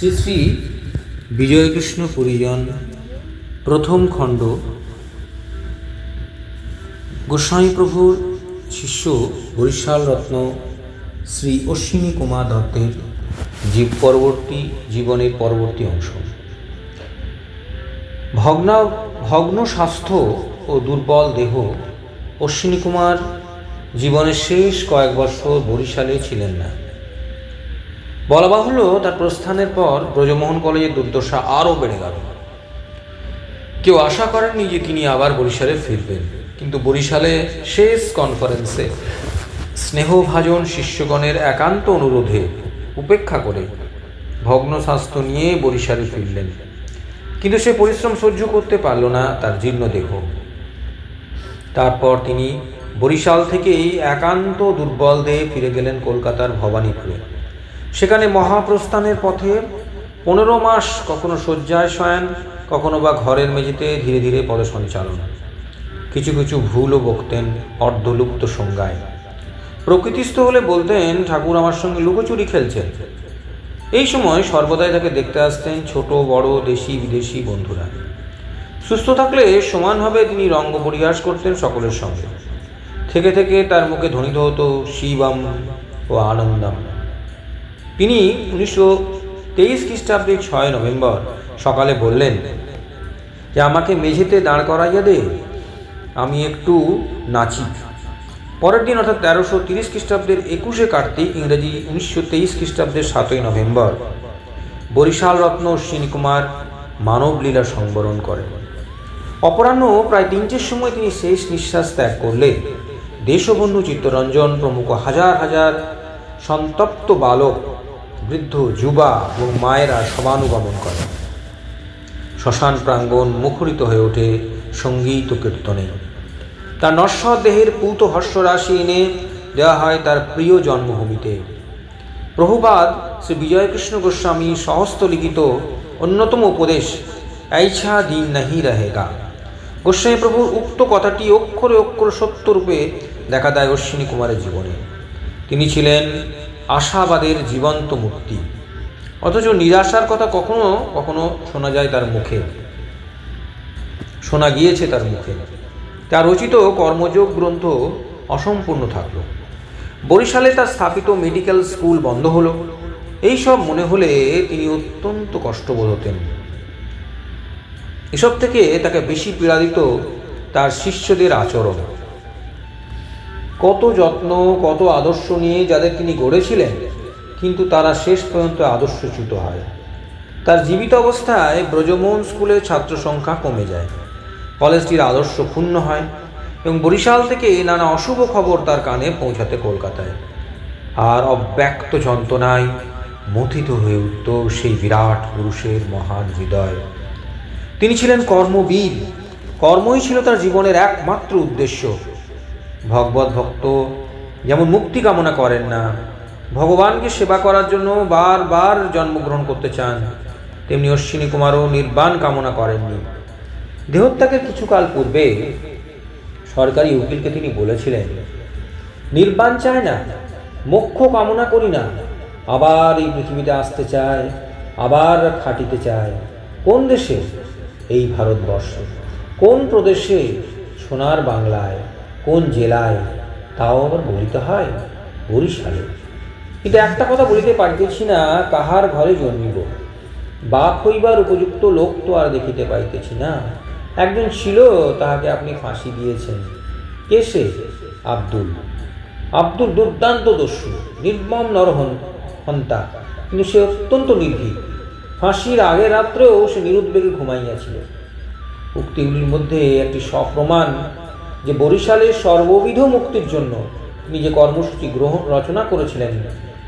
শ্রী শ্রী বিজয়কৃষ্ণ পরিজন প্রথম খণ্ড। গোস্বামী প্রভুর শিষ্য বরিশাল রত্ন শ্রী অশ্বিনী কুমার দত্তের জীবনের পরবর্তী অংশ। ভগ্ন স্বাস্থ্য ও দুর্বল দেহ অশ্বিনী কুমার জীবনের শেষ কয়েক বছর বরিশালে ছিলেন না। বলা বাহুল্য, তার প্রস্থানের পর ব্রজমোহন কলেজের দুর্দশা আরও বেড়ে গেল। কেউ আশা করেননি যে তিনি আবার বরিশালে ফিরবেন, কিন্তু বরিশালে শেষ কনফারেন্সে স্নেহভাজন শিষ্যগণের একান্ত অনুরোধে উপেক্ষা করে ভগ্ন স্বাস্থ্য নিয়ে বরিশালে ফিরলেন। কিন্তু সে পরিশ্রম সহ্য করতে পারল না তার জীর্ণ দেহ। তারপর তিনি বরিশাল থেকেই একান্ত দুর্বল দেহে ফিরে গেলেন কলকাতার ভবানীপুরে। সেখানে মহাপ্রস্থানের পথে 15 মাস কখনো শয্যায় শয়ান, কখনো বা ঘরের মেঝেতে ধীরে ধীরে পদসঞ্চালন। কিছু কিছু ভুলও বকতেন অর্ধলুপ্ত সংজ্ঞায়। প্রকৃতিস্থ হলে বলতেন, ঠাকুর আমার সঙ্গে লুকোচুরি খেলছেন। এই সময় সর্বদাই তাকে দেখতে আসতেন ছোট বড় দেশি বিদেশি বন্ধুরা। সুস্থ থাকলে সমানভাবে তিনি রঙ্গ পরিহাস করতেন সকলের সঙ্গে। থেকে থেকে তার মুখে ধ্বনিত হতো শিবম ও আনন্দম। তিনি 1923 খ্রিস্টাব্দে 6 নভেম্বর সকালে বললেন যে, আমাকে মেঝেতে দাঁড় করাইয়া দে, আমি একটু নাচি। পরের দিন অর্থাৎ 1330 খ্রিস্টাব্দের 21শে কার্তিক, ইংরেজি 1923 খ্রিস্টাব্দের 7ই নভেম্বর বরিশাল রত্ন অশ্বিনী কুমার মানবলীলা সংবরণ করেন। অপরাহ্ন প্রায় 3টের সময় তিনি শেষ নিঃশ্বাস ত্যাগ করলে দেশবন্ধু চিত্তরঞ্জন প্রমুখ হাজার হাজার সন্তপ্ত বালক, বৃদ্ধ, যুবা এবং মায়েরা সমানুগমন করেন। শ্মশান প্রাঙ্গণ মুখরিত হয়ে ওঠে সঙ্গীত ও কীর্তনে। তার নশ্বর দেহের পূত হর্ষরাশি এনে দেওয়া হয় তার প্রিয় জন্মভূমিতে। প্রভুপাদ শ্রী বিজয়কৃষ্ণ গোস্বামী সহস্ত লিখিত অন্যতম উপদেশ ऐछा दिन नहीं रहेगा। গোস্বামী প্রভুর উক্ত কথাটি অক্ষরে অক্ষরে সত্যরূপে দেখা দেয় অশ্বিনী কুমারের জীবনে। তিনি ছিলেন আশাবাদের জীবন্ত মূর্তি, অথচ নিরাশার কথা কখনো কখনো শোনা যায় তার মুখে, শোনা গিয়েছে তার মুখে। তার রচিত কর্মযোগ গ্রন্থ অসম্পূর্ণ থাকল। বরিশালে তার স্থাপিত মেডিকেল স্কুল বন্ধ হলো। এইসব মনে হলে তিনি অত্যন্ত কষ্টবোধ হতেন। এসব থেকে তাকে বেশি পীড়া দিত তার শিষ্যদের আচরণ। কত যত্ন, কত আদর্শ নিয়ে যাদের তিনি গড়েছিলেন, কিন্তু তারা শেষ পর্যন্ত আদর্শচ্যুত হয়। তার জীবিত অবস্থায় ব্রজমোহন স্কুলের ছাত্র সংখ্যা কমে যায়, কলেজটির আদর্শ ক্ষুণ্ণ হয় এবং বরিশাল থেকে নানা অশুভ খবর তার কানে পৌঁছাতে কলকাতায়। আর অব্যক্ত যন্ত্রণায় মথিত হয়ে উঠত সেই বিরাট পুরুষের মহান হৃদয়। তিনি ছিলেন কর্মবীর, কর্মই ছিল তার জীবনের একমাত্র উদ্দেশ্য। ভগবত ভক্ত যেমন মুক্তি কামনা করেন না, ভগবানকে সেবা করার জন্য বারবার জন্মগ্রহণ করতে চান, তেমনি অশ্বিনী কুমারও নির্বাণ কামনা করেননি। দেহত্যাগের কিছুকাল পূর্বে সরকারি উকিলকে তিনি বলেছিলেন, নির্বাণ চায় না, মোক্ষ কামনা করি না, আবার এই পৃথিবীতে আসতে চায়, আবার খাটিতে চায়। কোন দেশে? এই ভারতবর্ষে। কোন প্রদেশে? সোনার বাংলায়। কোন জেলায়? তাও আবার বলিতে হয় বরিশালে। কিন্তু একটা কথা বলিতে পারিতেছি না, কাহার ঘরে জন্মিব। বাপ হইবার উপযুক্ত লোক তো আর দেখিতে পাইতেছি না। একজন ছিল, তাহাকে আপনি ফাঁসি দিয়েছেন। কে সে? আব্দুল দুর্দান্ত দস্যু, নির্মম নরহন্তা, কিন্তু সে অত্যন্ত নির্ভীক। ফাঁসির আগের রাত্রেও সে নিরুদ্বেগে ঘুমাইয়াছিল। উক্তিগুলির মধ্যে একটি সপ্রমাণ যে বরিশালের সর্ববিধ মুক্তির জন্য তিনি যে কর্মসূচি রচনা করেছিলেন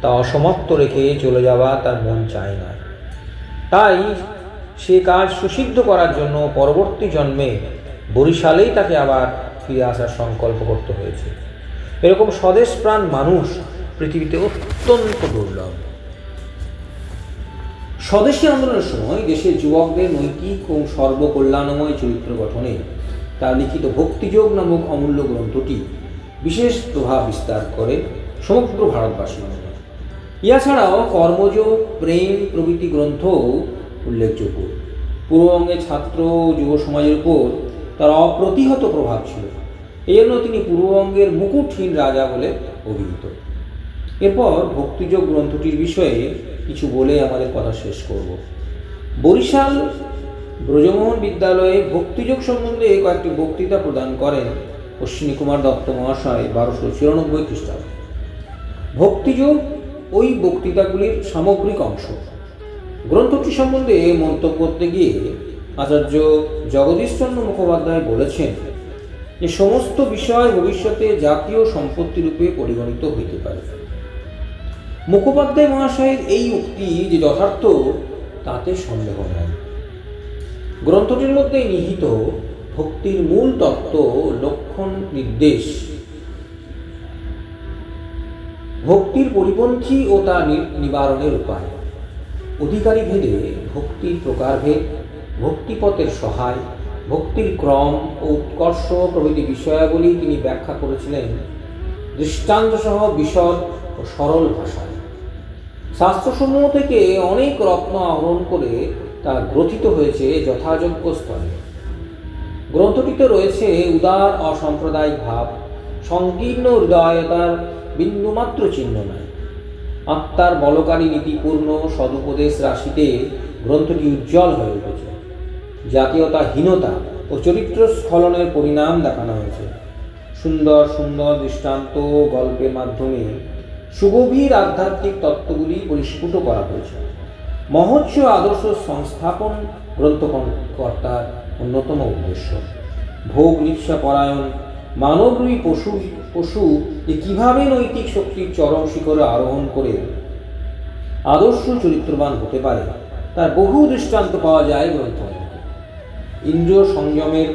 তা অসমাপ্ত রেখে চলে যাওয়া তার মন চায় না। তাই সে কাজ সুসিদ্ধ করার জন্য পরবর্তী জন্মে বরিশালেই তাকে আবার ফিরে আসার সংকল্প করতে হয়েছে। এরকম স্বদেশপ্রাণ মানুষ পৃথিবীতে অত্যন্ত দুর্লভ। স্বদেশী আন্দোলনের সময় দেশের যুবকদের নৈতিক ও সর্বকল্যাণময় চরিত্র গঠনে তার লিখিত ভক্তিযোগ নামক অমূল্য গ্রন্থটি বিশেষ প্রভাব বিস্তার করে সমগ্র ভারতবাসীর মধ্যে। ইহা ছাড়াও কর্মযোগ, প্রেম প্রভৃতি গ্রন্থ উল্লেখযোগ্য। পূর্ববঙ্গের ছাত্র ও যুব সমাজের উপর তার অপ্রতিহত প্রভাব ছিল। এই জন্য তিনি পূর্ববঙ্গের মুকুটহীন রাজা বলে অভিহিত। এরপর ভক্তিযোগ গ্রন্থটির বিষয়ে কিছু বলে আমাদের কথা শেষ করব। বরিশাল ব্রজমোহন বিদ্যালয়ে ভক্তিযোগ সম্বন্ধে কয়েকটি বক্তৃতা প্রদান করেন অশ্বিনী কুমার দত্ত মহাশয় 1294 খ্রিস্টাব্দে। ভক্তিযোগ ওই বক্তৃতাগুলির সামগ্রিক অংশ। গ্রন্থটি সম্বন্ধে মন্তব্য করতে গিয়ে আচার্য জগদীশচন্দ্র মুখোপাধ্যায় বলেছেন যে সমস্ত বিষয় ভবিষ্যতে জাতীয় সম্পত্তি রূপে পরিগণিত হইতে পারে। মুখোপাধ্যায় মহাশয়ের এই উক্তি যে যথার্থ তাতে সন্দেহ নাই। গ্রন্থটির মধ্যে নিহিত ভক্তির মূল তত্ত্ব, লক্ষণ, নির্দেশ, ভক্তির পরিপন্থী ও তা নিবারণের উপায়, অধিকারী ভেদে ভক্তির প্রকারভেদ, ভক্তিপথের সহায়, ভক্তির ক্রম ও উৎকর্ষ প্রভৃতি বিষয়াবলী তিনি ব্যাখ্যা করেছিলেন দৃষ্টান্তসহ বিশদ ও সরল ভাষায়। শাস্ত্রসমূহ থেকে অনেক রত্ন আহরণ করে তা গ্রথিত হয়েছে যথাযোগ্য স্তরে। গ্রন্থটিতে রয়েছে উদার অসাম্প্রদায়িক ভাব, সংকীর্ণ হৃদয়তার বিন্দুমাত্র চিহ্ন নাই। আত্মার বলকারী নীতিপূর্ণ সদুপদেশ রাশিতে গ্রন্থটি উজ্জ্বল হয়ে উঠেছে। জাতীয়তাহীনতা ও চরিত্র স্খলনের পরিণাম দেখানো হয়েছে। সুন্দর সুন্দর দৃষ্টান্ত গল্পের মাধ্যমে সুগভীর আধ্যাত্মিক তত্ত্বগুলি পরিস্ফুট করা হয়েছে। মহৎস আদর্শ সংস্থাপন গ্রন্থকর্তার অন্যতম উদ্দেশ্য। ভোগ লিপ্সা পরায়ণ মানবরূপী পশু যে কীভাবে নৈতিক শক্তির চরম শিখরে আরোহণ করে আদর্শ চরিত্রবান হতে পারে তার বহু দৃষ্টান্ত পাওয়া যায় গ্রন্থ। ইন্দ্রিয় সংযমের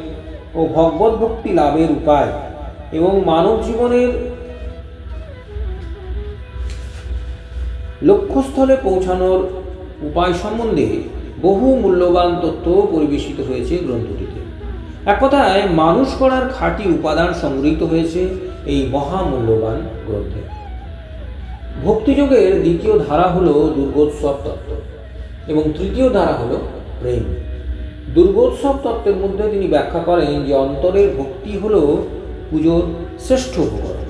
ও ভগবত ভক্তি লাভের উপায় এবং মানব জীবনের লক্ষ্যস্থলে পৌঁছানোর উপায় সম্বন্ধে বহু মূল্যবান তথ্য পরিবেশিত হয়েছে গ্রন্থটিতে। এক কথায় মানুষ করার খাঁটি উপাদান সংগৃহীত হয়েছে এই মহামূল্যবান গ্রন্থে। ভক্তিযোগের দ্বিতীয় ধারা হল দুর্গোৎসব তত্ত্ব এবং তৃতীয় ধারা হল প্রেম। দুর্গোৎসব তত্ত্বের মধ্যে তিনি ব্যাখ্যা করেন যে অন্তরের ভক্তি হল পুজোর শ্রেষ্ঠ উপকরণ,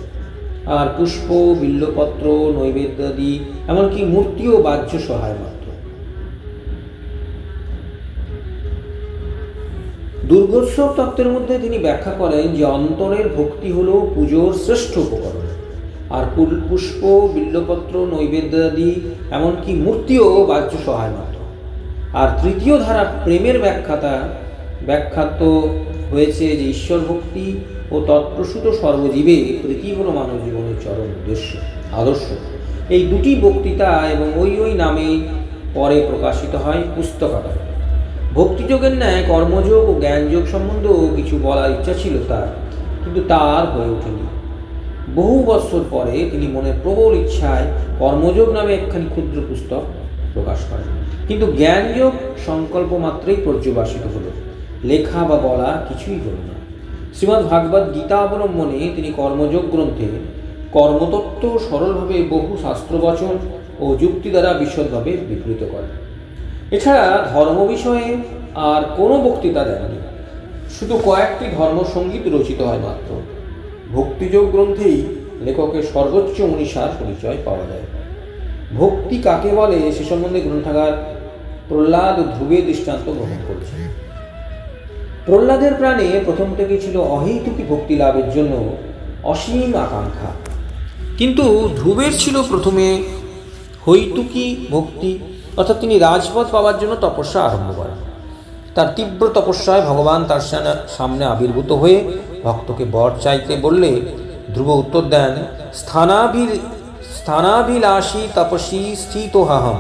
আর পুষ্প, বিল্লপত্র, নৈবেদ্যাদি এমনকি মূর্তি ও বাহ্য সহায় মাত্র। দুর্গোৎসব তত্ত্বের মধ্যে তিনি ব্যাখ্যা করেন যে অন্তরের ভক্তি হল পুজোর শ্রেষ্ঠ উপকরণ, আর পুষ্প, বিল্লপত্র, নৈবেদ্যাদি এমনকি মূর্তি ও বাহ্য সহায় মাত্র। আর তৃতীয় ধারা প্রেমের ব্যাখ্যাত হয়েছে যে ঈশ্বর ভক্তি ও তৎপ্রসূত সর্বজীবে প্রীতি হল মানব জীবনের চরম আদর্শ। এই দুটি বক্তৃতা এবং ওই নামে পরে প্রকাশিত হয় পুস্তক আকারে। ভক্তিযোগের ন্যায় কর্মযোগ ও জ্ঞানযোগ সম্বন্ধেও কিছু বলার ইচ্ছা ছিল তার, কিন্তু তার হয়ে ওঠেনি। বহু বৎসর পরে তিনি মনের প্রবল ইচ্ছায় কর্মযোগ নামে একখানি ক্ষুদ্র পুস্তক প্রকাশ করেন, কিন্তু জ্ঞানযোগ সংকল্প মাত্রেই পর্যবসিত হল, লেখা বা বলা কিছুই হল না। শ্রীমদ্ ভাগবত গীতা অবলম্বনে তিনি কর্মযোগ গ্রন্থে কর্মতত্ত্ব সরলভাবে বহু শাস্ত্রবচন ও যুক্তি দ্বারা বিশদভাবে বিবৃত করেন। এছাড়া ধর্ম বিষয়ে আর কোনো বক্তৃতা দেননি, শুধু কয়েকটি ধর্মসঙ্গীত রচিত হয় মাত্র। ভক্তিযোগ গ্রন্থেই লেখকের সর্বোচ্চ মনীষার পরিচয় পাওয়া যায়। ভক্তি কাকে বলে সে সম্বন্ধে গ্রন্থাগার প্রহ্লাদ ও ধ্রুবের দৃষ্টান্ত গ্রহণ করেছে। প্রহ্লাদের প্রাণে প্রথম থেকে ছিল অহৈতুকী ভক্তি লাভের জন্য অসীম আকাঙ্ক্ষা, কিন্তু ধ্রুবের ছিল প্রথমে হৈতুকী ভক্তি, অর্থাৎ তিনি রাজপথ পাওয়ার জন্য তপস্যা আরম্ভ করেন। তার তীব্র তপস্যায় ভগবান তার সামনে আবির্ভূত হয়ে ভক্তকে বর চাইতে বললে ধ্রুব উত্তর দেন, স্থানাভিলাষী তপসী স্থিতোহম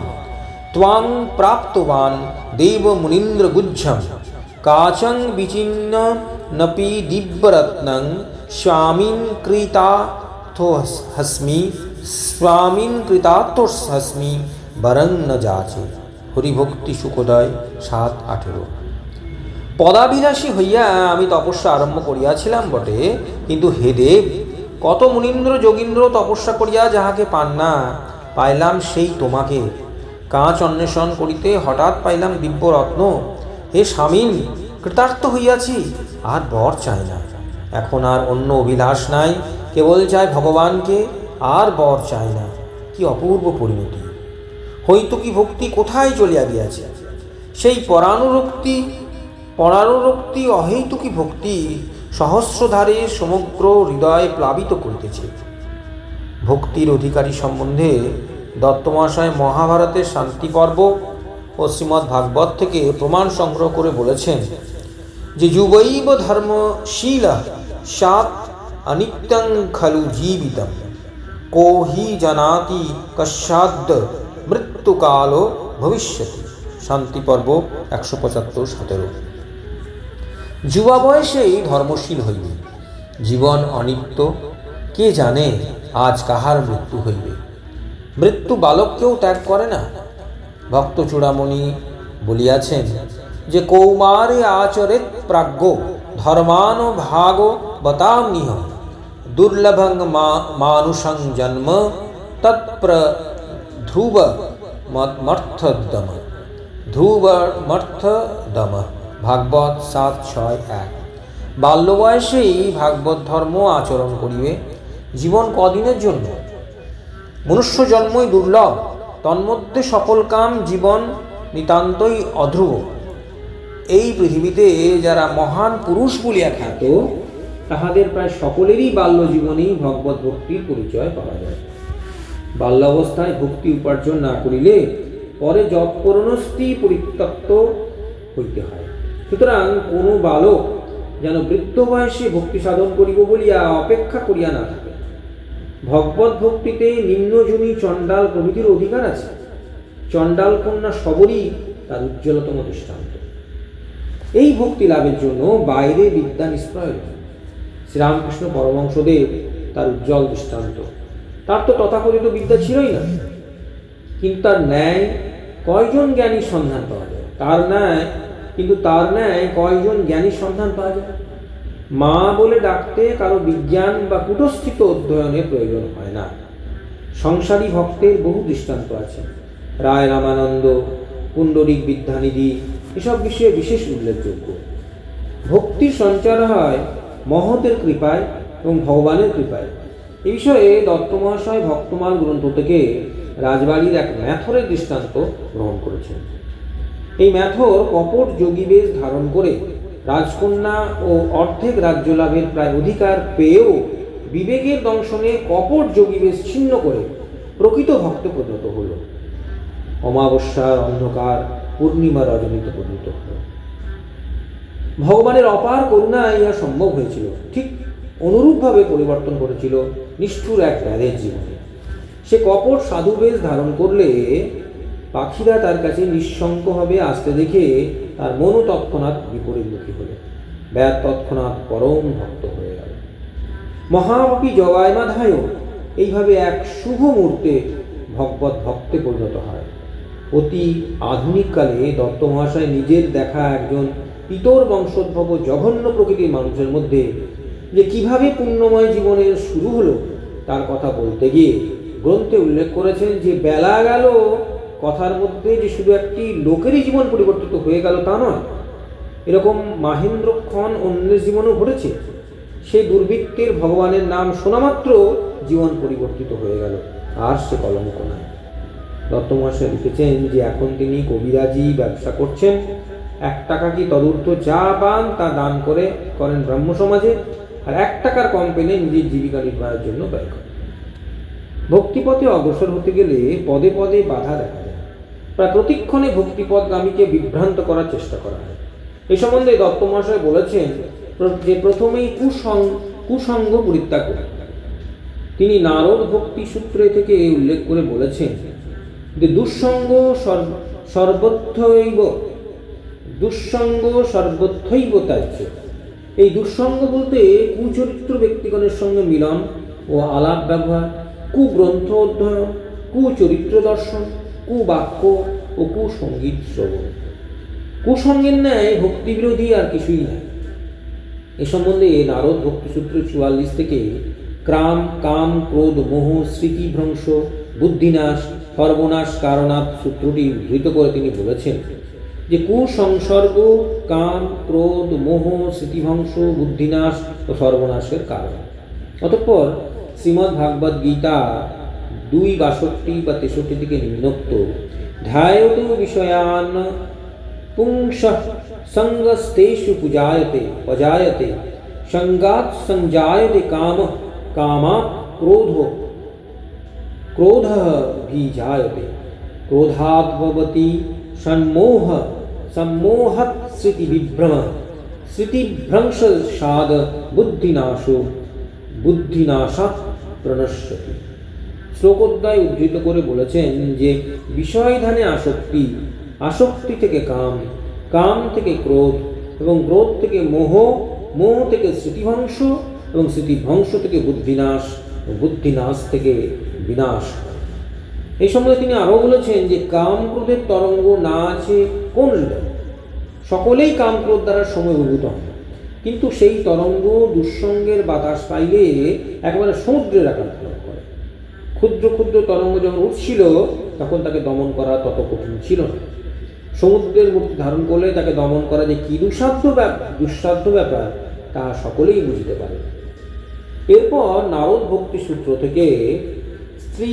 ত্বাং প্রাপ্তবান দেব মুনীন্দ্র গুজ্জম কাচং বিচিন্ন নপি দিব্যরত্নং স্বামীন কৃতার্থোস্মি বরং ন যাচে। হরিভক্তি সুখোদয় 7:18। পদাভিলাষী হইয়া আমি তপস্যা আরম্ভ করিয়াছিলাম বটে, কিন্তু হে দেব, কত মুনীন্দ্র যোগীন্দ্র তপস্যা করিয়া যাহাকে পান না, পাইলাম সেই তোমাকে। কাঁচ অন্বেষণ করিতে হঠাৎ পাইলাম দিব্যরত্ন। হে স্বামীন, কৃতার্থ হইয়াছি, আর বর চাই না। এখন আর অন্য অভিলাষ নাই, কেবল চাই ভগবানকে, আর বর চাই না। কি অপূর্ব পরিণতি! হৈতুকী ভক্তি কোথায় চলিয়া গিয়াছে? সেই পরানুরক্তি অহৈতুকী ভক্তি সহস্রধারে সমগ্র হৃদয় প্লাবিত করিতেছে। ভক্তির অধিকারী সম্বন্ধে দত্তমহাশয় মহাভারতের শান্তি পর্ব ও শ্রীমদ্ ভাগবত থেকে প্রমাণ সংগ্রহ করে বলেছেন যে যুবৈব ধর্মশীল সাত অনিত্যং খলু জীবিতম কো হি জানাতি কস্যাদ্ মৃত্যুকাল ভবিষ্যতি। শান্তি পর্ব 175-17। যুবা বয়সেই ধর্মশীল হইবে। জীবন অনিত্য, কে জানে আজ কাহার মৃত্যু হইবে। মৃত্যু বালককেও ত্যাগ করে না। ভক্ত চূড়ামণি বলিয়াছেন যে কৌমারে আচরেত প্রাজ্ঞ ধর্মান ভাগ বতাম্নিহ দুর্লভং মানুষং জন্ম তৎপ্র ধ্রুব মর্থদম। ভাগবত 7:6-1। বাল্য বয়সেই ভাগবত ধর্ম আচরণ করিবে। জীবন কদিনের জন্য? মনুষ্য জন্মই দুর্লভ, তন্মধ্যে সকল কাম জীবন নিতান্তই অধ্রুব। এই পৃথিবীতে যারা মহান পুরুষ বলিয়া খ্যাত, তাহাদের প্রায় সকলেরই বাল্য জীবনেই ভগবত ভক্তির পরিচয় পাওয়া যায়। বাল্যাবস্থায় ভক্তি উপার্জন না করিলে পরে যৎপরণস্তি পরিত্যক্ত হইতে হয়। সুতরাং কোনো বালক যেন বৃদ্ধ বয়সে ভক্তি সাধন করিব বলিয়া অপেক্ষা করিয়া না থাকে। ভগবত ভক্তিতে নিম্নজনী চণ্ডাল প্রভৃতির অধিকার আছে। চণ্ডাল কন্যা সবরই তার উজ্জ্বলতম দৃষ্টান্ত। এই ভক্তি লাভের জন্য বাইরে বিদ্যা নিষ্প্রয়োজন। শ্রীরামকৃষ্ণ পরমহংসদেব তার উজ্জ্বল দৃষ্টান্ত। তার তো তথাকথিত বিদ্যা ছিলই না, কিন্তু তার ন্যায় কয়জন জ্ঞানীর সন্ধান পাওয়া যায়? তার ন্যায় কয়জন জ্ঞানীর সন্ধান পাওয়া যায়? মা বলে ডাকতে কারো বিজ্ঞান বা কুটস্থিত অধ্যয়নের প্রয়োজন হয় না। সংসারী ভক্তের বহু দৃষ্টান্ত আছে। রায় রামানন্দ, পুণ্ডরিক বিদ্যানিধি এসব বিষয়ে বিশেষ উল্লেখযোগ্য। ভক্তির সঞ্চার হয় মহতের কৃপায় এবং ভগবানের কৃপায়। এই বিষয়ে দত্ত মহাশয় ভক্তমাল গ্রন্থ থেকে রাজবাড়ির এক ম্যাথরের দৃষ্টান্ত গ্রহণ করেছেন। এই ম্যাথর কপট যোগীবেশ ধারণ করে রাজকন্যা ও অর্ধেক রাজ্য লাভের প্রায় অধিকার পেয়েও বিবেকের দংশনে কপট যোগীবেশ ছিন্ন করে প্রকৃত ভক্ত পরিণত হল। অমাবস্যার অন্ধকার পূর্ণিমা রজনীতে পরিণত হল। ভগবানের অপার করুণায় ইহা সম্ভব হয়েছিল। ঠিক অনুরূপভাবে পরিবর্তন করেছিল নিষ্ঠুর এক ব্যাধের জীবনে। সে কপট সাধুবেশ ধারণ করলে পাখিরা তার কাছে নিঃশঙ্কভাবে আসতে দেখে তার মনও তৎক্ষণাৎ বিপরীতমুখী হল। ব্যাধ তৎক্ষণাৎ পরম ভক্ত হয়ে গেল। মহাপাপী জগায়মাধায়ও এইভাবে এক শুভ মুহূর্তে ভগবত ভক্তে পরিণত হয়। অতি আধুনিককালে দত্ত মহাশয় নিজের দেখা একজন পিতর বংশোদ্ভব জঘন্য প্রকৃতির মানুষের মধ্যে যে কিভাবে পুণ্যময় জীবনের শুরু হলো তার কথা বলতে গিয়ে গ্রন্থে উল্লেখ করেছেন যে বেলা গেল কথার মধ্যে যে শুধু একটি লোকেরই জীবন পরিবর্তিত হয়ে গেল তা নয়, এরকম মাহেন্দ্রক্ষণ অন্যের জীবনও ঘটেছে। সেই দুর্বৃত্তের ভগবানের নাম শোনামাত্র জীবন পরিবর্তিত হয়ে গেল, আর সে কলঙ্ক নয়। দত্ত মহাশয় লিখেছেন যে এখন তিনি কবিরাজি ব্যবসা করছেন। 1 টাকা কি তদূর্ধ্ব যা পান তা দান করেন ব্রাহ্ম সমাজে, আর 1 টাকার কম পেলে নিজের জীবিকা নির্বাহের জন্য ব্যয় করেন। ভক্তিপথে অগ্রসর হতে গেলে পদে পদে বাধা দেখা যায়। প্রায় প্রতিক্ষণে ভক্তিপথগামীকে বিভ্রান্ত করার চেষ্টা করা হয়। এ সম্বন্ধে দত্ত মহাশয় বলেছেন যে প্রথমেই কুসঙ্গ পরিত্যাগ করতে হবে। তিনি নারদ ভক্তি সূত্রে থেকে উল্লেখ করে বলেছেন যে দুঃসঙ্গ সর্বথৈব ত্যাজ্য। এই দুঃসঙ্গ বলতে কুচরিত্র ব্যক্তিগণের সঙ্গে মিলন ও আলাপ ব্যবহার, কুগ্রন্থ অধ্যয়ন, কুচরিত্র দর্শন, কুবাক্য ও কুসঙ্গীত শ্রবণ। কুসঙ্গের ন্যায় ভক্তিবিরোধী আর কিছুই নাই। এ সম্বন্ধে নারদ ভক্তিসূত্র 44 থেকে কাম, ক্রোধ, মোহ, স্মৃতিভ্রংশ, বুদ্ধিনাশ, সর্বনাশ কারণাৎ সূত্রটি উদ্ধৃত করে তিনি বলেছেন যে কুসংসর্গ কাম, ক্রোধ, মোহ, স্মৃতিভংশ, বুদ্ধিনাশ ও সর্বনাশের কারণ। অতঃপর শ্রীমদ্ ভাগবত গীতা 2:62 বা 63 থেকে নিম্নোক্ত ধ্যায়তু বিষয়ান পুংসঃ সঙ্গস্তেষু পজায়তে সঙ্গাৎ সংজায়তে কামঃ কামাৎ ক্রোধঃ বীজায়তে ক্রোধাৎ ভবতি সম্মোহৎ স্মৃতিভ্রংশাদ বুদ্ধিনাশাৎ প্রণশ্যতি। শ্লোকোদ্বয় উদ্ধৃত করে বলেছেন যে বিষয়ধানে আসক্তি, আসক্তি থেকে কাম, কাম থেকে ক্রোধ এবং ক্রোধ থেকে মোহ, মোহ থেকে স্মৃতিভংশ এবং স্মৃতিভংশ থেকে বুদ্ধিনাশ, বুদ্ধিনাশ থেকে বিনাশ। এই সম্বন্ধে তিনি আরও বলেছেন যে কাম ক্রোধের তরঙ্গ না আছে কোন হৃদয়? সকলেই কাম ক্রোধ দ্বারা সমীভূত হন, কিন্তু সেই তরঙ্গ দুঃসঙ্গের বাতাস পাইলে একেবারে সমুদ্রের আকার ধারণ করে। ক্ষুদ্র ক্ষুদ্র তরঙ্গ যখন উঠছিল তখন তাকে দমন করা তত কঠিন ছিল না। সমুদ্রের মূর্তি ধারণ করলে তাকে দমন করা যে কি দুঃসাধ্য ব্যাপার তা সকলেই বুঝতে পারে। এরপর নারদ ভক্তি সূত্র থেকে স্ত্রী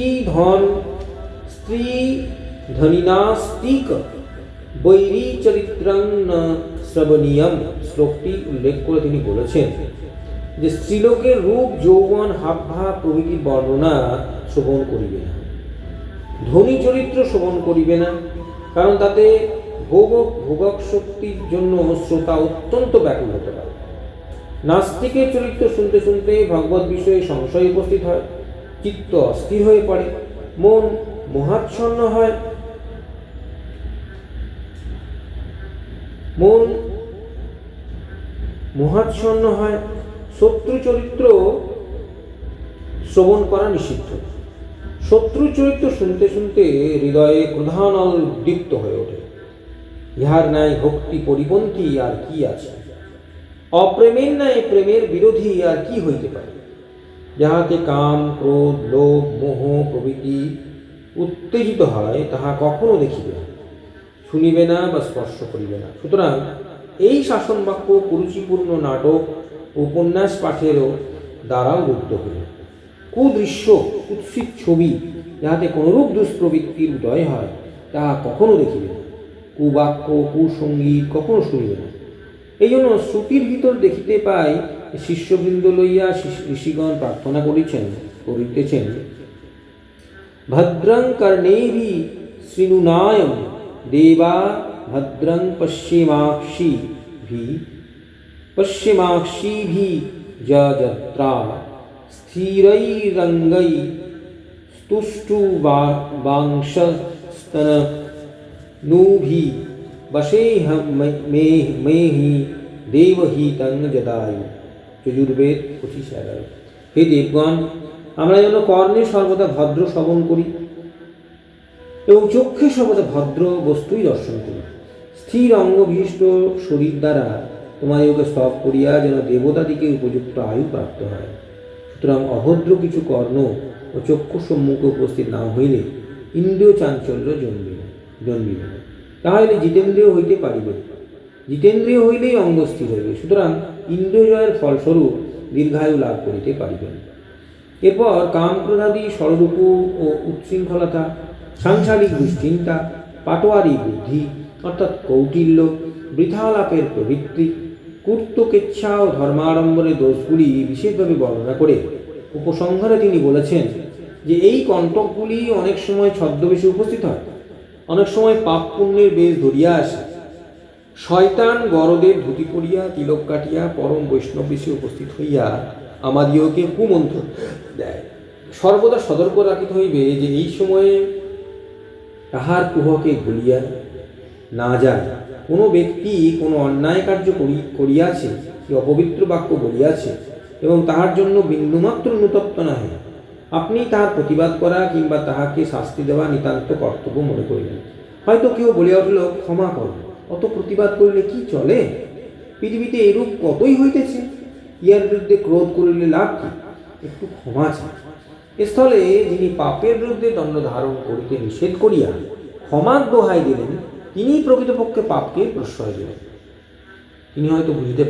ধনিনাস্তিক বৈরী চরিত্রং শ্রবণীয়ম শ্লোকটি উল্লেখ করে তিনি বলেছেন যে স্ত্রীলোকের রূপ, যৌবন, হাবভাব প্রভৃতির বর্ণনা শ্রবণ করিবে না, ধনী চরিত্র শ্রবণ করিবে না, কারণ তাতে ভোগক শক্তির জন্য শ্রোতা অত্যন্ত ব্যাকুল হতে পারে। নাস্তিকের চরিত্র শুনতে শুনতে ভগবত বিষয়ে সংশয় উপস্থিত হয়, চিত্ত অস্থির হয়ে পড়ে, মন মোহাচ্ছন্ন হয়, শত্রু চরিত্র শ্রবণ করা নিষিদ্ধ। শত্রু চরিত্র শুনতে শুনতে হৃদয়ে ক্রোধানল উদ্দীপ্ত হয়ে ওঠে। ইহার ন্যায় ভক্তি পরিপন্থী আর কি আছে? অপ্রেমের ন্যায় প্রেমের বিরোধী আর কি হইতে পারে? যাহাতে কাম, ক্রোধ, লোভ, মোহ প্রভৃতি উত্তেজিত হয় তাহা কখনো দেখিবে না, শুনিবে না বা স্পর্শ করিবে না। সুতরাং এই শাসন বাক্য কুরুচিপূর্ণ নাটক, উপন্যাস পাঠেরও দ্বারাও রুদ্ধ হইল। কুদৃশ্য, কুৎসিত ছবি যাহাতে কোনরূপ দুষ্প্রবৃত্তির উদয় হয় তাহা কখনো দেখিবে না। কুবাক্য, কুসঙ্গীত কখনো শুনিবে না। এই জন্য শ্রুতির ভিতর দেখিতে পাই শিষ্যবৃন্দ লইয়া ঋষিগণ প্রার্থনা করিতেছেন ভদ্রং কর্ণেভি শৃণুনায়ম দেবা ভদ্রং পশ্চিমাক্ষিভি যত্রা স্থিরৈরঙ্গৈ স্তुष्टुवांशस्तनूभि বশেহমেহি দেবহিতং যদায়ু। যজুর্বেদ 25:11। হে দেবগণ, আমরা যেন কর্ণে সর্বদা ভদ্র শ্রবণ করি এবং চক্ষে সর্বদা ভদ্র বস্তুই দর্শন করি। স্থির অঙ্গবিশিষ্ট শরীর দ্বারা তোমাদিগকে স্তব করিয়া যেন দেবতাদিকে উপযুক্ত আয়ু প্রাপ্ত হয়। সুতরাং অভদ্র কিছু কর্ণ ও চক্ষু সম্মুখে উপস্থিত না হইলে ইন্দ্রিয় চাঞ্চল্য জন্মিবে, তাহলে জিতেন্দ্রিয় হইতে পারিবে। জিতেন্দ্রিয় হইলেই অঙ্গ স্থির হইবে। সুতরাং ইন্দ্রিয় জয়ের ফলস্বরূপ দীর্ঘায়ু লাভ করিতে পারিবেন। এরপর কামক্রোধাদি ষড়রূপু ও উচ্ছৃঙ্খলতা, সাংসারিক দুশ্চিন্তা, পাটোয়ারি বুদ্ধি অর্থাৎ কৌটিল্য, বৃথালাপের প্রবৃত্তি, কূর্তকেচ্ছা ও ধর্মাড়ম্বরের দোষগুলি বিশেষভাবে বর্ণনা করে উপসংহারে তিনি বলেছেন যে এই কণ্টকগুলি অনেক সময় ছদ্মবেশে উপস্থিত হয়, অনেক সময় পাপ পুণ্যের বেশ ধরিয়া আসে। শয়তান গরদের ধুতি পরিয়া, তিলক কাটিয়া পরম বৈষ্ণব বেশে উপস্থিত হইয়া আমাদিওকে কুমন্ত্র দেয়। সর্বদা সতর্ক রাখিতে হইবে যে এই সময়ে তাহার কুহকে ভুলিয়া না যায়। কোনো ব্যক্তি কোনো অন্যায় কার্য করিয়াছে কি অপবিত্র বাক্য বলিয়াছে এবং তাহার জন্য বিন্দুমাত্র অনুতপ্ত নহে, আপনি তাহার প্রতিবাদ করা কিংবা তাহাকে শাস্তি দেওয়া নিতান্ত কর্তব্য মনে করিলেন। হয়তো কেউ বলিয়া উঠিল, ক্ষমা কর, অত প্রতিবাদ করিলে কি চলে? পৃথিবীতে এরূপ কতই হইতেছে, ইহার বিরুদ্ধে ক্রোধ করিলে লাভ কি? একটু ক্ষমা চাই। স্থলে যিনি পাপের বিরুদ্ধে দণ্ড ধারণ করিতে নিষেধ করিয়া ক্ষমার দোহাই দিলেন, তিনি প্রকৃতপক্ষে পাপকে প্রশ্রয় দিলেন। তিনি হয়তো বুঝতে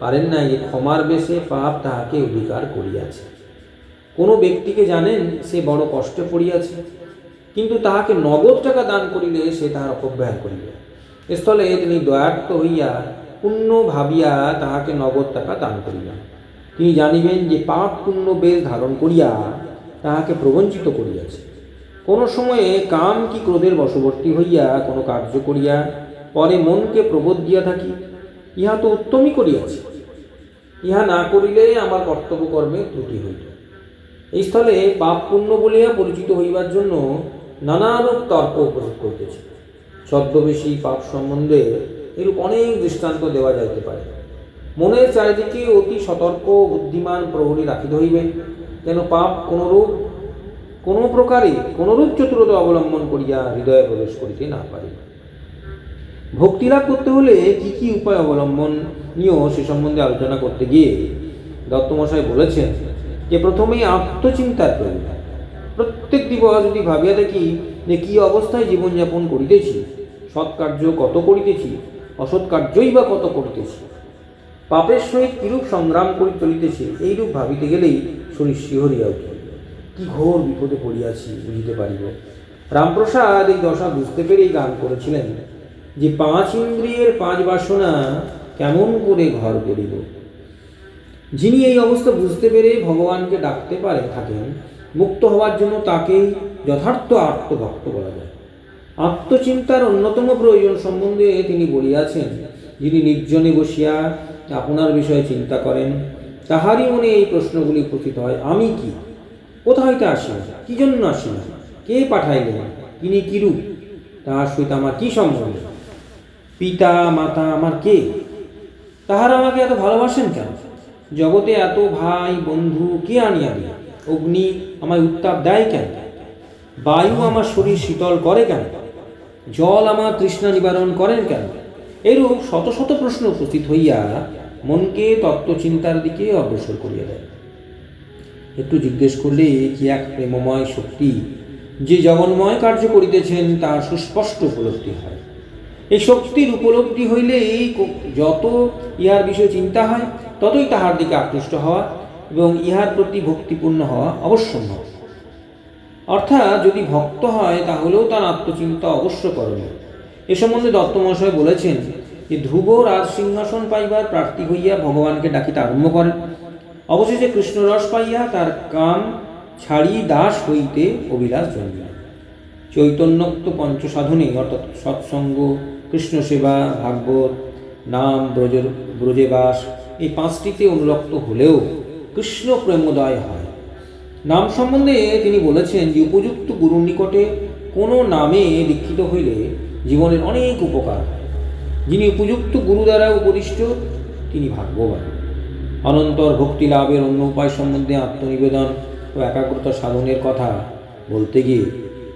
পারেন না যে ক্ষমার বেশে পাপ তাহাকে অধিকার করিয়াছে। কোনো ব্যক্তিকে জানেন সে বড় কষ্টে পড়িয়াছে, কিন্তু তাহাকে নগদ টাকা দান করিলে সে তাহার অপব্যয় করিবে। স্থলে তিনি দয়ার্থ হইয়া পুণ্য ভাবিয়া তাহাকে নগদ টাকা দান করিলেন। তিনি জানিবেন যে পাপ পুণ্য বেশ ধারণ করিয়া তাহাকে প্রবঞ্চিত করিয়াছে। কোনো সময়ে কাম কি ক্রোধের বশবর্তী হইয়া কোনো কার্য করিয়া পরে মনকে প্রবোধ দিয়া থাকি, ইহা তো উত্তমই করিয়াছে, ইহা না করিলে আমার কর্তব্য কর্মে ত্রুটি হইত। এই স্থলে পাপ পুণ্য বলিয়া পরিচিত হইবার জন্য নানারূপ তর্ক উপযোগ করিতেছে। ছদ্মবেশী পাপ সম্বন্ধে এরূপ অনেক দৃষ্টান্ত দেওয়া যাইতে পারে। মনের চারিদিকে অতি সতর্ক বুদ্ধিমান প্রহরী রাখিতে হইবে, যেন পাপ কোনো প্রকারে কোনরূপ চতুরতা অবলম্বন করিয়া হৃদয়ে প্রবেশ করিতে না পারে। ভক্তিলাভ করতে হলে কি কি উপায় অবলম্বনীয় সে সম্বন্ধে আলোচনা করতে গিয়ে দত্তমশাই বলেছেন যে প্রথমেই আত্মচিন্তার প্রয়োজন। প্রত্যেক দিবস যদি ভাবিয়া দেখি যে কি অবস্থায় জীবনযাপন করিতেছি, সৎ কার্য কত করিতেছি, অসৎ কার্যই বা কত করিতেছি, পাপের সহিত কিরূপ সংগ্রাম করি চলিতেছে, এইরূপ ভাবিতে গেলেই শরীর শিহরিয়া উঠে। কি ঘোর বিপদে পড়িয়াছি বুঝিতে পারিব। রামপ্রসাদ এই দশা বুঝতে পেরেই গান করেছিলেন যে 5 ইন্দ্রিয়ের 5 বাসনা কেমন করে ঘর করিব। যিনি এই অবস্থা বুঝতে পেরে ভগবানকে ডাকতে থাকেন, মুক্ত হওয়ার জন্য তাকেই যথার্থ আত্মভক্ত বলা যায়। আত্মচিন্তার অন্যতম প্রয়োজন সম্বন্ধে তিনি বলিয়াছেন, যিনি নির্জনে বসিয়া আপনার বিষয়ে চিন্তা করেন, তাহারই মনে এই প্রশ্নগুলি উপস্থিত হয়, আমি কি, কোথা হইতে আসিলাম, কি জন্য আসিলাম, কে পাঠাইলেন, তিনি কিরূপ, তাহার সহিত আমার কি সম্বন্ধ, পিতা মাতা আমার কে, তাহারা আমাকে এত ভালোবাসেন কেন, জগতে এত ভাই বন্ধু কে আনিয়া দিল, অগ্নি আমায় উত্তাপ দেয় কেন, বায়ু আমার শরীর শীতল করে কেন, জল আমার তৃষ্ণা নিবারণ করেন কেন। এরূপ শত শত প্রশ্ন উপস্থিত হইয়া মনকে তত্ত্বচিন্তার দিকে অগ্রসর করিয়া দেয়। একটু জিজ্ঞেস করলে কি এক প্রেমময় শক্তি যে জগন্ময় কার্য করিতেছেন তার সুস্পষ্ট উপলব্ধি হয়। এই শক্তির উপলব্ধি হইলে যত ইহার বিষয়ে চিন্তা হয় ততই তাহার দিকে আকৃষ্ট হওয়া এবং ইহার প্রতি ভক্তিপূর্ণ হওয়া অবশ্যম্ভব। অর্থাৎ যদি ভক্ত হয় তাহলেও তার আত্মচিন্তা অবশ্য করণীয়। এ সম্বন্ধে দত্তমশায় বলেছেন যে ধ্রুব রাজসিংহাসন পাইবার প্রার্থী হইয়া ভগবানকে ডাকিতে আরম্ভ করেন, অবশেষে কৃষ্ণরস পাইয়া তার কাম ছাড়ি দাস হইতে অভিলাষ জন্মিল। চৈতন্যোক্ত পঞ্চসাধনে অর্থাৎ সৎসঙ্গ, কৃষ্ণ সেবা, ভাগবত, নাম, ব্রজেবাস এই 5টিতে অনুরক্ত হলেও কৃষ্ণ প্রেমোদয় হয়। নাম সম্বন্ধে তিনি বলেছেন যে উপযুক্ত গুরুর নিকটে কোনো নামে দীক্ষিত হইলে জীবনের অনেক উপকার হয়। যিনি উপযুক্ত গুরু দ্বারা উপদিষ্ট তিনি ভাগ্যবান। অনন্তর ভক্তি লাভের অন্য উপায় সম্বন্ধে আত্মনিবেদন ও একাগ্রতা সাধনের কথা বলতে গিয়ে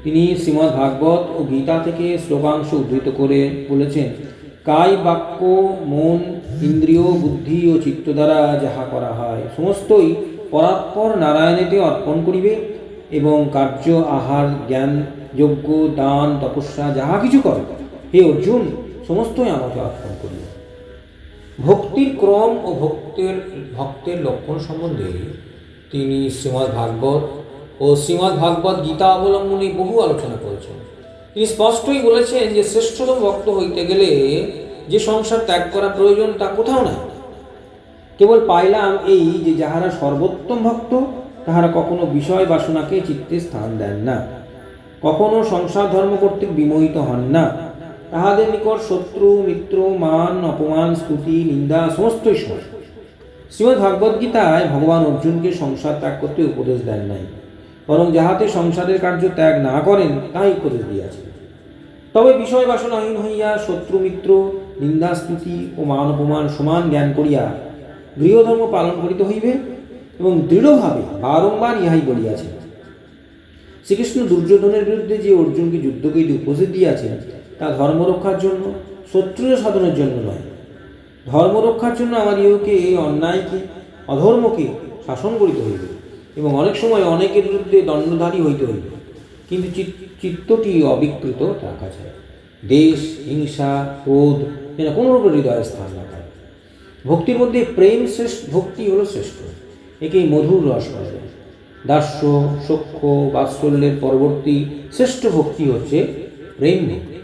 তিনি শ্রীমদ্ ভাগবত ও গীতা থেকে শ্লোকাংশ উদ্ধৃত করে বলেছেন, কায় বাক্য মন ইন্দ্রিয় বুদ্ধি ও চিত্ত দ্বারা যাহা করা হয় সমস্তই পরাৎপর নারায়ণেতে অর্পণ করিবে এবং কার্য আহার জ্ঞান যজ্ঞ দান তপস্যা যাহা কিছু করে হে অর্জুন সমস্তই আমাকে অর্পণ করিবে। ভক্তির ক্রম ও ভক্তের লক্ষণ সম্বন্ধে তিনি শ্রীমদ্ ভাগবত ও শ্রীমদ্ ভাগবত গীতা অবলম্বনে বহু আলোচনা করেছেন। তিনি স্পষ্টই বলেছেন যে শ্রেষ্ঠতম ভক্ত হইতে গেলে যে সংসার ত্যাগ করা প্রয়োজন তা কোথাও নাই। কেবল পাইলাম এই যে যাহারা সর্বোত্তম ভক্ত তাহারা কখনো বিষয় বাসনাকে চিত্তে স্থান দেন না, কখনো সংসার ধর্ম কর্তৃক বিমোহিত হন না, তাহাদের নিকট শত্রু মিত্র মান অপমান স্তুতি নিন্দা সমস্তই সমান। শ্রীমদ্ ভাগবত গীতায় ভগবান অর্জুনকে সংসার ত্যাগ করতে উপদেশ দেন নাই, বরং যাহাতে সংসারের কার্য ত্যাগ না করেন তাই উপদেশ দিয়াছেন। তবে বিষয় বাসনাহীন হইয়া শত্রু মিত্র নিন্দা স্তুতি ও মান অপমান সমান জ্ঞান করিয়া গৃহধর্ম পালন করিতে হইবে এবং দৃঢ়ভাবে বারংবার ইহাই বলিয়াছেন। শ্রীকৃষ্ণ দুর্যোধনের বিরুদ্ধে যে অর্জুনকে যুদ্ধ করিতে উপদেশ দিয়াছেন তা ধর্মরক্ষার জন্য, শত্রু সাধনের জন্য নয়। ধর্মরক্ষার জন্য আমার ইহকে অন্যায়কে অধর্মকে শাসন করিতে হইবে এবং অনেক সময় অনেকের বিরুদ্ধে দণ্ডধারী হইতে হইল, কিন্তু চিত্তটি অবিকৃত রাখা যায়। দেশ, হিংসা, ক্রোধ যেন কোনোরূপে হৃদয়ে স্থান না পায়। ভক্তির মধ্যে প্রেম শ্রেষ্ঠ, ভক্তি হলো শ্রেষ্ঠ। একেই মধুর রস বলা যায়। দাস্য, সখ্য, বাৎসল্যের পরবর্তী শ্রেষ্ঠ ভক্তি হচ্ছে প্রেম ভক্তি।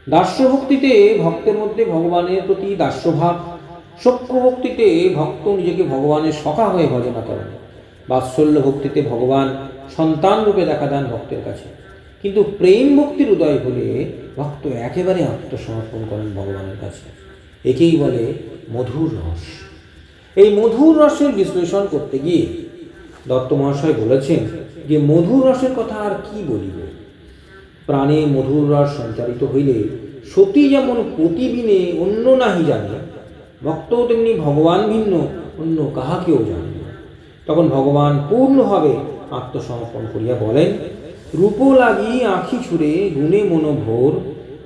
দাস্য ভক্তিতে ভক্তের মধ্যে ভগবানের প্রতি দাস্যভাব, সখ্য ভক্তিতে ভক্ত নিজেকে ভগবানের সখা হয়ে ভজনা করেন, বাৎসল্য ভক্তিতে ভগবান সন্তান রূপে দেখা দেন ভক্তের কাছে। কিন্তু প্রেম ভক্তির উদয় হলে ভক্ত একেবারে আত্মসমর্পণ করেন ভগবানের কাছে। একেই বলে মধুর রস। এই মধুর রসের বিশ্লেষণ করতে গিয়ে দত্ত মহাশয় বলেছেন যে মধুর রসের কথা আর কি বলিব। প্রাণে মধুর রস সঞ্চারিত হইলে সতী যেমন প্রতিদিনে অন্য নাহি জানে, ভক্তও তেমনি ভগবান ভিন্ন অন্য কাহাকেও জানে না। তখন ভগবান পূর্ণভাবে আত্মসমর্পণ করিয়া বলেন, রূপ লাগি আঁখি ছুড়ে গুণে মনোভোর,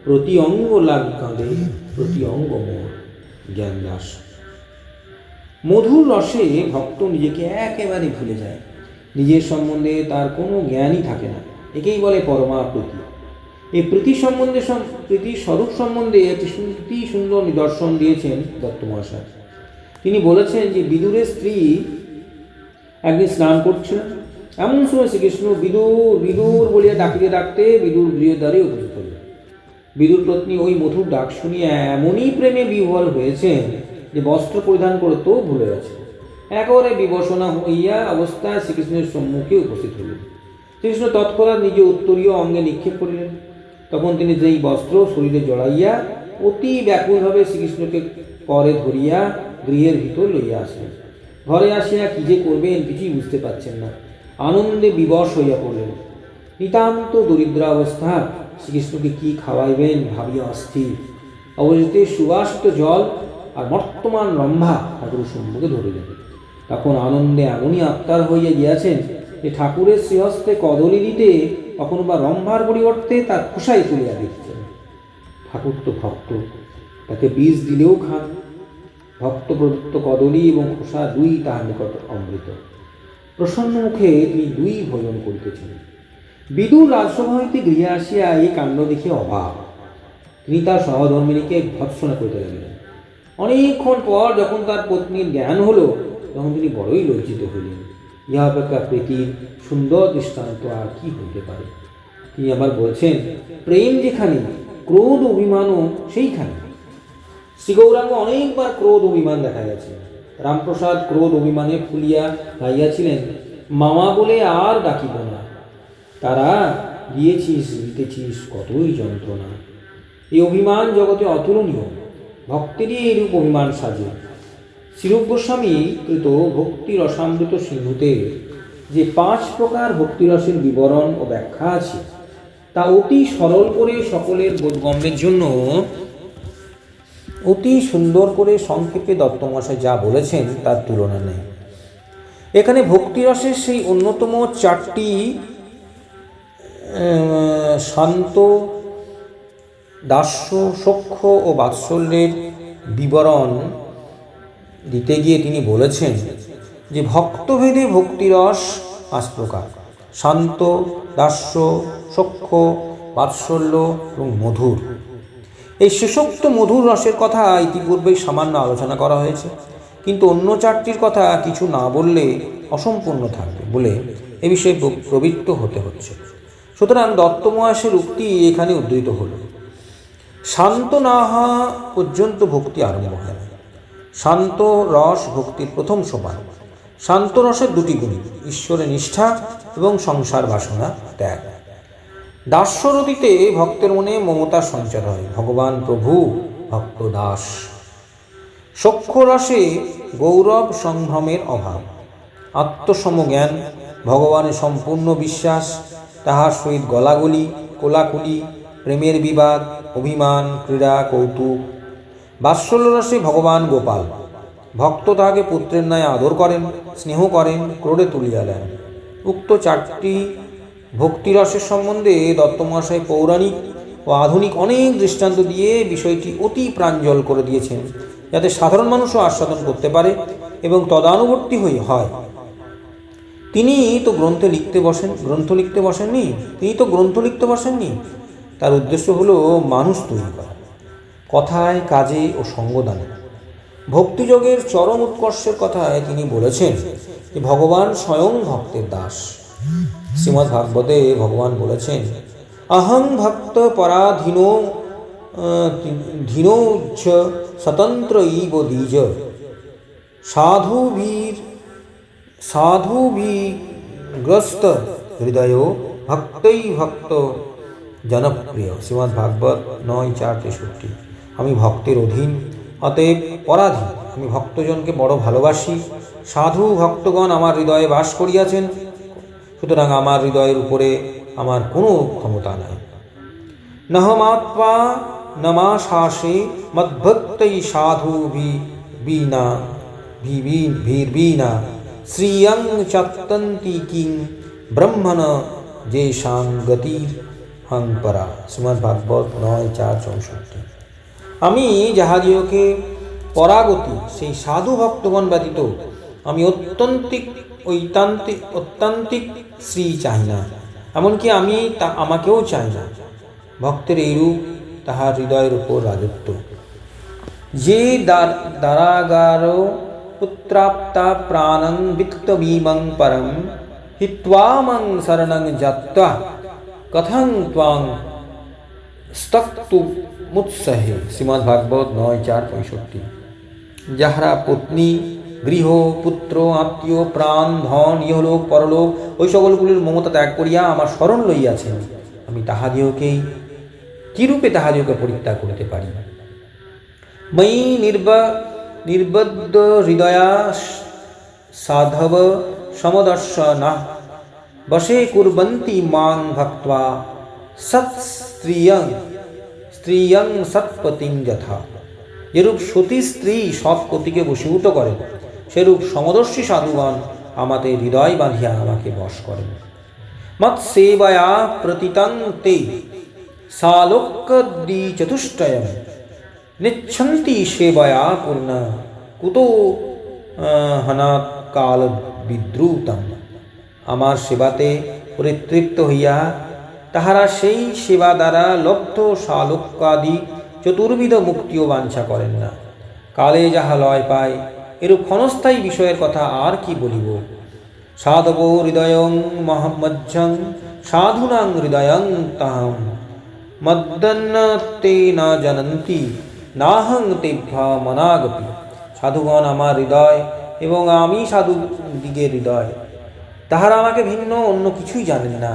প্রতি অঙ্গ লাগি কাঁদে প্রতি অঙ্গ মোর। জ্ঞানদাস। মধুর রসে ভক্ত নিজেকে একেবারে ভুলে যায়, নিজের সম্বন্ধে তার কোনো জ্ঞানই থাকে না। একেই বলে পরমা প্রীতি। এই প্রীতি সম্বন্ধে, প্রীতি স্বরূপ সম্বন্ধে একটি সুন্দর নিদর্শন দিয়েছেন দত্ত মহাশয়। তিনি বলেছেন যে বিদুরের স্ত্রী একদিন স্নান করছিলেন। এমন সময় শ্রীকৃষ্ণ বিদুর বিদুর বলিয়া ডাকিতে ডাকতে বিদুর গৃহের দ্বারে উপস্থিত হলেন। বিদুর পত্নী ওই মধুর ডাক শুনিয়া এমনই প্রেমে বিহ্বল হয়েছেন যে বস্ত্র পরিধান করতেও ভুলে গেছে। একেবারে বিবসনা হইয়া অবস্থায় শ্রীকৃষ্ণের সম্মুখে উপস্থিত হইলেন। শ্রীকৃষ্ণ তৎক্ষণাৎ নিজে উত্তরীয় অঙ্গে নিক্ষেপ করিলেন। তখন তিনি যেই বস্ত্র শরীরে জড়াইয়া অতি ব্যাকুলভাবে শ্রীকৃষ্ণকে করে ধরিয়া গৃহের ভিতর লইয়া আসলেন। ঘরে আসিয়া কি যে করবেন কিছুই বুঝতে পারছেন না, আনন্দে বিবশ হইয়া পড়লেন। নিতান্ত দরিদ্রাবস্থা, শ্রীকৃষ্ণকে কি খাওয়াইবেন ভাবিয়া অস্থির। অবশেষে সুবাসিত জল আর বর্তমান রম্ভা ঠাকুর সম্মুখে ধরিলেন। তখন আনন্দে এমনই আত্মার হইয়া গিয়াছেন যে ঠাকুরের শ্রীহস্তে কদলী দিতে কখনো বা রম্ভার পরিবর্তে তার খোসাই তুলিয়া দিচ্ছেন। ঠাকুর তো ভক্ত, তাকে বীজ দিলেও খান। ভক্ত প্রদত্ত কদলী এবং খোসা দুই তাহার নিকট অমৃত। প্রসন্ন মুখে তিনি দুই ভোজন করিতেছেন। বিদুর রাজসভা হইতে গৃহে আসিয়া এই কাণ্ড দেখিয়া অবাক। তিনি তার সহধর্মিণীকে ভৎসনা করিতে লাগিলেন। অনেকক্ষণ পর যখন তার পত্নীর জ্ঞান হল, তখন তিনি বড়ই লজ্জিত হইলেন। ইহা অপেক্ষা প্রীতির সুন্দর দৃষ্টান্ত আর কি হইতে পারে। তিনি আবার বলছেন, প্রেম যেখানে, ক্রোধ অভিমানও সেইখানে। শ্রীগৌরাঙ্গ অনেকবার ক্রোধ অভিমান দেখা গেছে। রামপ্রসাদ ক্রোধ অভিমানে ফুলিয়া গাইয়াছিলেন, মামা বলে আর ডাকিব না, তারা দিয়েছিস দিতেছিস কতই যন্ত্রণা। এই অভিমান জগতে অতুলনীয়। ভক্তেরই এইরূপ অভিমান সাজে। শ্রীরূপ গোস্বামী কৃত ভক্তি রসামৃত সিন্ধুতে যে 5 প্রকার ভক্তিরসের বিবরণ ও ব্যাখ্যা আছে, তা অতি সরল করে সকলের বোধগম্যের জন্য অতি সুন্দর করে সংক্ষেপে দত্তমশাই যা বলেছেন তার তুলনা নেই। এখানে ভক্তিরসের সেই অন্যতম 4টি শান্ত, দাস্য, সখ্য ও বাৎসল্যের বিবরণ দিতে গিয়ে তিনি বলেছেন যে ভক্তভেদে ভক্তিরস 5 প্রকার: শান্ত, দাস্য, সখ্য, বাৎসল্য এবং মধুর। এই শেষোক্ত মধুর রসের কথা ইতিপূর্বেই সামান্য আলোচনা করা হয়েছে, কিন্তু অন্য 4টির কথা কিছু না বললে অসম্পূর্ণ থাকবে বলে এ বিষয়ে প্রবৃত্ত হতে হচ্ছে। সুতরাং দত্তমহাশয়ের উক্তি এখানে উদ্ধৃত হল। শান্ত না হওয়া পর্যন্ত ভক্তি আরম্ভ হয় না। শান্ত রস ভক্তির প্রথম সোপান। শান্ত রসের 2টি গুণ: ঈশ্বরের নিষ্ঠা এবং সংসার বাসনা ত্যাগ। দাস্যরতিতে ভক্তের মনে মমতার সঞ্চার হয়, ভগবান প্রভু, ভক্ত দাস। সখ্য রসে গৌরব সম্ভ্রমের অভাব, আত্মসমজ্ঞান, ভগবানের সম্পূর্ণ বিশ্বাস, তাহার সহিত গলাগলি, কোলাকুলি, প্রেমের বিবাদ, অভিমান, ক্রীড়া, কৌতুক। বাৎসল্য রসে ভগবান গোপাল, ভক্ত তাহাকে পুত্রের ন্যায় আদর করেন, স্নেহ করেন, ক্রোড়ে তুলিয়া দেন। উক্ত 4টি ভক্তিরসের সম্বন্ধে দত্তমহাশয় পৌরাণিক ও আধুনিক অনেক দৃষ্টান্ত দিয়ে বিষয়টি অতি প্রাঞ্জল করে দিয়েছেন, যাতে সাধারণ মানুষও আস্বাদন করতে পারে এবং তদানুবর্তী হয়। তিনি তো গ্রন্থ লিখতে বসেননি, তার উদ্দেশ্য হলো মানুষ তৈরি করা, কথায়, কাজে ও সঙ্গদানে। ভক্তিযোগের চরম উৎকর্ষের কথায় তিনি বলেছেন যে ভগবান স্বয়ং ভক্তের দাস। শ্রীমদ্ ভাগবতে ভগবান বলেছেন, অহং ভক্ত পরাধীনো ধীনোচ্ছ স্বতন্ত্র ইব দ্বিজ সাধুভিগ্রস্ত হৃদয় ভক্তই ভক্ত জনপ্রিয়। শ্রীমদ্ ভাগবত 9:4-63। আমি ভক্তের অধীন, অতএব পরাধীন। আমি ভক্তজনকে বড় ভালোবাসি। সাধু ভক্তগণ আমার হৃদয়ে বাস করিয়াছেন, সুতরাং আমার হৃদয়ের উপরে আমার কোনো ক্ষমতা নাই। নহমাত্মা নমাশাসে মদ্ভক্তৈ সাধু ভির্বীনা শ্রিয়ং চত্তন্তি কিং ব্রহ্মণ যেষাং গতির হং পরা। শ্রীমদ্ ভাগবত 9:4-64। আমি যাহাদিওকে পরাগতি, সেই সাধু ভক্তগণ ব্যতীত আমি অত্যন্তিক শ্রী চাই না, এমনকি আমি আমাকেও চাই না। ভক্তের এইরূপ তাহার হৃদয়ের উপর রাজত্ব। যে দারাগার পুত্রাপ্তা প্রাণং বিক্তবীমং পরম হিত্বামং শরণং যাত্বা কথং ত্বাং স্তক্তু মুৎসহে। শ্রীমদ্ ভাগবত 9:4-65। যাহারা পত্নী, গৃহ, পুত্র, আত্মীয়, প্রাণ, ধন, ইহলোক পরলোক ওই সকলগুলির মমতা ত্যাগ করিয়া আমার শরণ লইয়াছেন, আমি কিরূপে তাহাদিওকে পরিত্যাগ করিতে পারি? ময়ি নির্বদ্ধ হৃদয়া সাধব সমদর্শনাঃ বশে কুর্বন্তি মাং ভক্ত্বা স্ত্রিয়ং সৎপতিং যথা। যেরূপ সতী স্ত্রী সৎ পতিকে বশীভূত করেন, সেরূপ সমদর্শী সাধুগণ আমাদের হৃদয় বাঁধিয়া আমাকে বশ করেন। মৎসেবয়া প্রতীতং তে সালোক্যদি চতুষ্টয়ং নিচ্ছন্তি সেবয়া পূর্ণ কুতো হনাৎ কাল বিদ্রুতম। আমার সেবাতে পরিতৃপ্ত হইয়া তাহারা সেই সেবা দ্বারা লব্ধ সালোক্যাদি চতুর্বিধ মুক্তিও বাঞ্ছা করেন না। কালে যাহা লয় পায়, এরূপ ক্ষণস্থায়ী বিষয়ের কথা আর কি বলিব। সাধব হৃদয়ং মহম্মজ্জং সাধুনাং হৃদয়ং তাহং মদ্দন্তে না জানন্তি নাহং তেভ্যা মনাগপি। সাধুগণ আমার হৃদয় এবং আমি সাধুদিগের হৃদয়, তাহারা আমাকে ভিন্ন অন্য কিছুই জানেন না,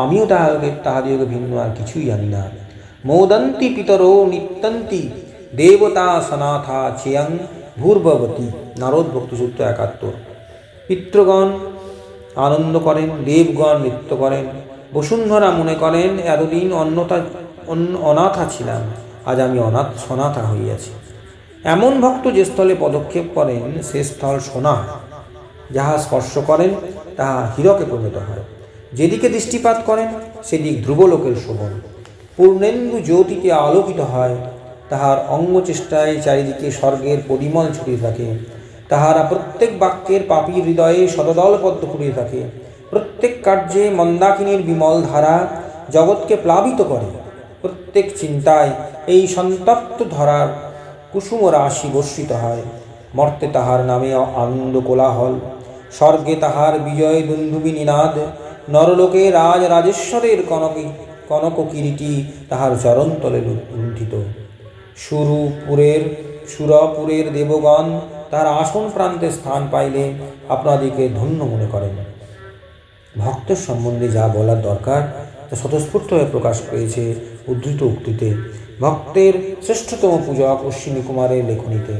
আমিও তাহাদিওকে ভিন্ন আর কিছুই জানি না। মোদন্তি পিতরো নিত্যন্তি দেবতা সনাথা চেয়ং ভূর্ভবতী। নারদ ভক্তিসূত্র 71। পিতৃগণ আনন্দ করেন, দেবগণ নৃত্য করেন। বসুন্ধরা মনে করেন, এতদিন অনাথা ছিলাম, আজ আমি সনাথা হইয়াছি। এমন ভক্ত যে স্থলে পদক্ষেপ করেন, সে স্থল সোনা। যাহা স্পর্শ করেন তাহা হীরকে পরিণত হয়। যেদিকে দৃষ্টিপাত করেন সেদিক ধ্রুবলোকের শোভন। পূর্ণেন্দু জ্যোতিতে আলোকিত হয়, তাহার অঙ্গচেষ্টায় চারিদিকে স্বর্গের পরিমল ছড়িয়ে থাকে। তাহারা প্রত্যেক বাক্যের পাপীর হৃদয়ে শতদল পদ্ম ফুটিয়ে থাকে। প্রত্যেক কার্যে মন্দাকিনীর বিমল ধারা জগৎকে প্লাবিত করে। প্রত্যেক চিন্তায় এই সন্তপ্ত ধরার কুসুম রাশি বর্ষিত হয়। মর্তে তাহার নামে আনন্দ কোলাহল, স্বর্গে তাহার বিজয় দুন্দুবি নিনাদ, নরলোকে রাজেশ্বরের কনক কিরীটি তাহার চরণতলে লুণ্ঠিত। সুরপুরের দেবগণ তাহার আসন প্রান্তে স্থান পাইলে আপনাদিকে ধন্য মনে করেন। ভক্তের সম্বন্ধে যা বলার দরকার তা স্বতঃস্ফূর্তভাবে প্রকাশ পেয়েছে উদ্ধৃত উক্তিতে। ভক্তের শ্রেষ্ঠতম পূজক অশ্বিনী কুমারের লেখনীতে।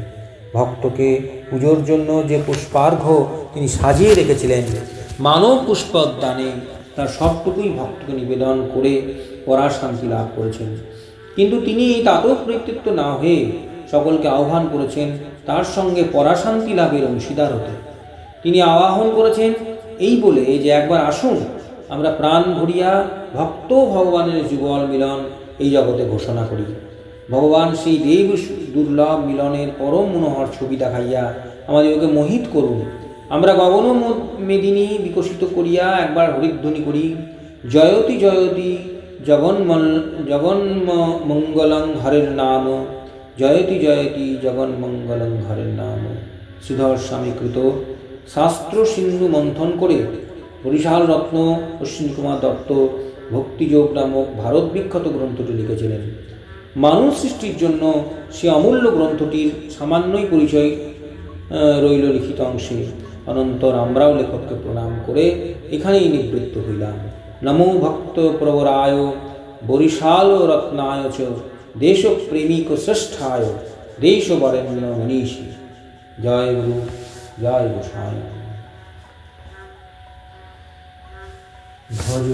ভক্তকে পুজোর জন্য যে পুষ্পার্ঘ্য তিনি সাজিয়ে রেখেছিলেন মানব পুষ্পোদ্যানে, তার সবটুকুই ভক্তকে নিবেদন করে পরাশান্তি লাভ করেছেন। কিন্তু তিনি তাতেও পরিতৃপ্ত না হয়ে সকলকে আহ্বান করেছেন তার সঙ্গে পরাশান্তি লাভের অংশীদার হতে। তিনি আহ্বান করেছেন এই বলে যে একবার আসুন, আমরা প্রাণ ভরিয়া ভক্ত ভগবানের যুগল মিলন এই জগতে ঘোষণা করি। ভগবান সেই দেব দুর্লভ মিলনের পরম মনোহর ছবি দেখাইয়া আমাদেরকে মোহিত করুন। আমরা গগন মেদিনী বিকশিত করিয়া একবার হরিধ্বনি করি, জয়তি জয়তি জগন্মঙ্গলং হরের নাম, জয়তি জয়তি জগন্মঙ্গলং হরের নাম। শ্রীধর স্বামী কৃত শাস্ত্র সিন্ধু মন্থন করে বরিশাল রত্ন অশ্বিনী কুমার দত্ত ভক্তিযোগ নামক ভারত বিখ্যাত গ্রন্থটি লিখেছিলেন। মানুষ সৃষ্টির জন্য সে অমূল্য গ্রন্থটির সামান্যই পরিচয় রইল লিখিত অংশে। অনন্তর আমরাও লেখককে প্রণাম করে এখানেই নিবৃত্ত হইলাম। নমো ভক্ত প্রবরায় বরিশাল রত্নায় চ দেশপ্রেমিক শ্রেষ্ঠায় দেশবরেণ্য মনীষী। জয় গুরু, জয় গোসাই। ভজ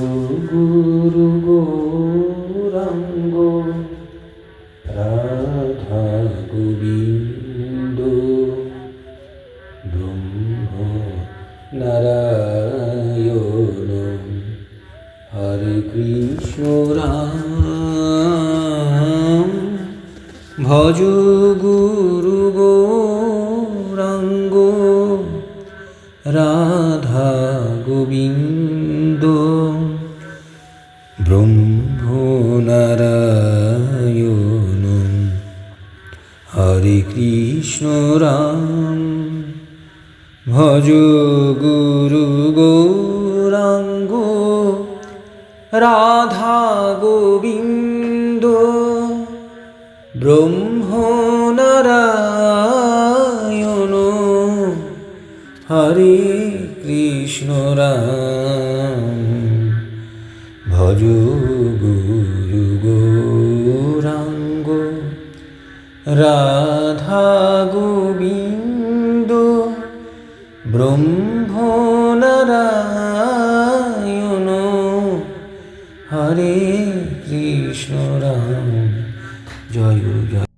গুরু গৌরাঙ্গ রাধা গোবিন্দ ব্রহ্ম নারায়ণ হরে কৃষ্ণ রাম। ভজ গুরু গৌরাঙ্গ রাধা গোবিন্দ ব্রহ্ম নারায়ণ হরে কৃষ্ণ রাম। ভজ গুরু গৌরাঙ্গ রাধা গোবিন্দ ব্রহ্ম নারায়ণ হরে কৃষ্ণ রাম। ভজ গুরু গৌরাঙ্গ রাধা গোবিন্দ ব্রহ্ম নারায়ণ হরে কৃষ্ণ রাম। জয় গুরু, জয়।